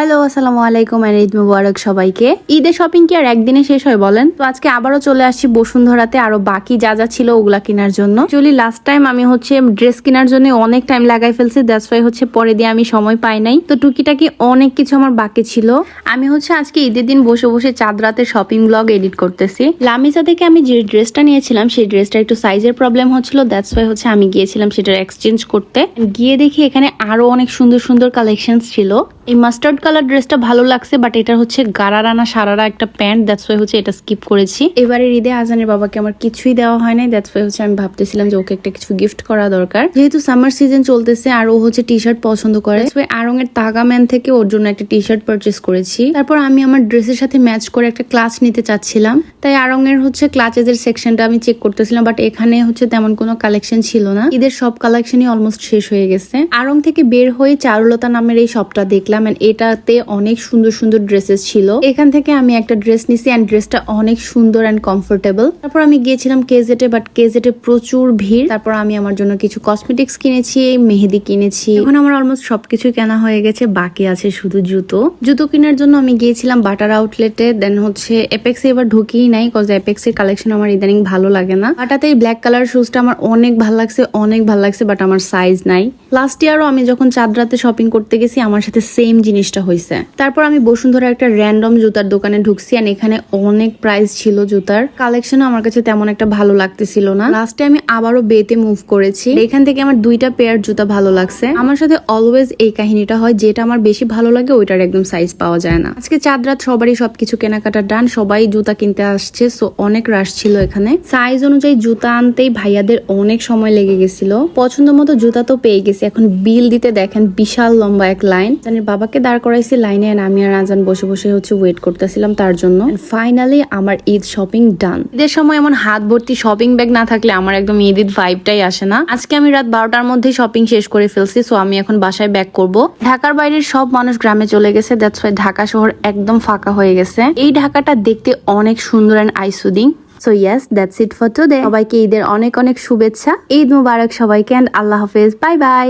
Hello, আসসালামু আলাইকুম and Eid মুবারক সবাইকে। ঈদের শপিং কি আর একদিনে শেষ হয় বলেন? তো আজকে আবারও চলে আসছি বসুন্ধরাতে আরো বাকি যা যা ছিল ওগুলা কেনার জন্য। অ্যাকচুয়ালি লাস্ট টাইম আমি ড্রেস কেনার জন্য অনেক টাইম লাগাই ফেলছি, দ্যাটস ওয়াই পরে দিয়ে আমি সময় পাই নাই। তো টুকিটাকি অনেক কিছু আমার বাকি ছিল। আমি আজকে ঈদের দিন বসে বসে চাঁদ রাতে শপিং ব্লগ এডিট করতেছি। লামিজা থেকে আমি যে ড্রেসটা নিয়েছিলাম সেই ড্রেসটা একটু সাইজের প্রবলেম হচ্ছিল, দ্যাটস ওয়াই আমি গিয়েছিলাম সেটার এক্সচেঞ্জ করতে। গিয়ে দেখি এখানে আরো অনেক সুন্দর সুন্দর কালেকশন ছিল। এই মাস্টার্ড কালার ড্রেসটা ভালো লাগছে, বাট এটা গারারানা সারারা একটা প্যান্ট, দ্যাটস ওয়াই এটা স্কিপ করেছি। এবারে ঈদে আজানের বাবাকে আমার কিছুই দেওয়া হয় নাই, দ্যাটস ওয়াই আমি ভাবতেছিলাম যে ওকে একটা কিছু গিফট করা দরকার, যেহেতু সামার সিজন চলতেছে আর ও টি শার্ট পছন্দ করে। আরঙের তাগা ম্যান থেকে ওর জন্য একটা টি শার্ট পারচেস করেছি। তারপর আমি আমার ড্রেসের সাথে ম্যাচ করে একটা ক্লাচ নিতে চাচ্ছিলাম, তাই আরঙের ক্লাচেস এর সেকশনটা আমি চেক করতেছিলাম, বাট এখানে তেমন কোনো কালেকশন ছিল না। ঈদের সব কালেকশনই অলমোস্ট শেষ হয়ে গেছে। আরং থেকে বের হয়ে চারুলতা নামের এই শপটা দেখলাম, এটাতে অনেক সুন্দর সুন্দর ড্রেসেস ছিল। এখান থেকে আমি একটা ড্রেস নিছি এন্ড ড্রেসটা অনেক সুন্দর এন্ড কমফোর্টেবল। তারপর আমি গিয়েছিলাম কেজেটে, বাট কেজেটে প্রচুর ভিড়। তারপর আমি আমার জন্য কিছু কসমেটিক্স কিনেছি, মেহেদি কিনেছি। এখন আমার অলমোস্ট সবকিছু কেনা হয়ে গেছে, বাকি আছে শুধু জুতো কেনার জন্য আমি গিয়েছিলাম বাটার আউটলেটে। দেন এপেক্সে এবার ঢুকিই নাই, কজ এপেক্স এর কালেকশন আমার ইদানিং ভালো লাগে না। বাটাতে এই ব্ল্যাক কালার শুজটা আমার অনেক ভালো লাগছে, বাট আমার সাইজ নাই। লাস্ট ইয়ারও আমি যখন চাঁদ রাতে শপিং করতে গেছি আমার সাথে সেম জিনিসটা হয়েছে। তারপর আমি বসুন্ধরা একটা র্যান্ডম জুতার দোকানে ঢুকছি, আর এখানে অনেক প্রাইস ছিল জুতার। কালেকশন আমার কাছে তেমন একটা ভালো লাগতেছিল না। লাস্টে আমি আবারও বেতে মুভ করেছি। এখান থেকে আমার দুইটা পেয়ার জুতা ভালো লাগছে। আমার সাথে অলওয়েজ এই কাহিনীটা হয়, যেটা আমার বেশি ভালো লাগে ওইটার একদম সাইজ পাওয়া যায় না। আজকে চাঁদ রাত সবারই সবকিছু কেনাকাটা ডান, সবাই জুতা কিনতে আসছে, সো অনেক রাশ ছিল এখানে। সাইজ অনুযায়ী জুতা আনতেই ভাইয়াদের অনেক সময় লেগে গেছিল। পছন্দ মতো জুতা তো পেয়ে গেছি, এখন বিল দিতে দেখেন বিশাল লম্বা এক লাইন। বাবাকে দাঁড় করাইছি লাইনে, আমি আর আজান বসে বসে ওয়েট করতেছিলাম তার জন্য। ফাইনালি আমার ঈদ শপিং ডান। ঈদের সময় এমন হাত ভর্তি শপিং ব্যাগ না থাকলে আমার একদম ঈদ ভাইবটাই আসে না। আজকে আমি রাত 12টার মধ্যেই শপিং শেষ করে ফেলছি, সো আমি এখন বাসায় ব্যাক করব। ঢাকার বাইরের সব মানুষ গ্রামে চলে গেছে, দ্যাটস ওয়াই ঢাকা শহর একদম ফাঁকা হয়ে গেছে। এই ঢাকাটা দেখতে অনেক সুন্দর এন্ড আইসুদিং। So yes, that's it for today. সবাইকে ঈদের অনেক অনেক শুভেচ্ছা। ঈদ মুবারক সবাইকে এন্ড আল্লাহ হাফেজ, বাই বাই।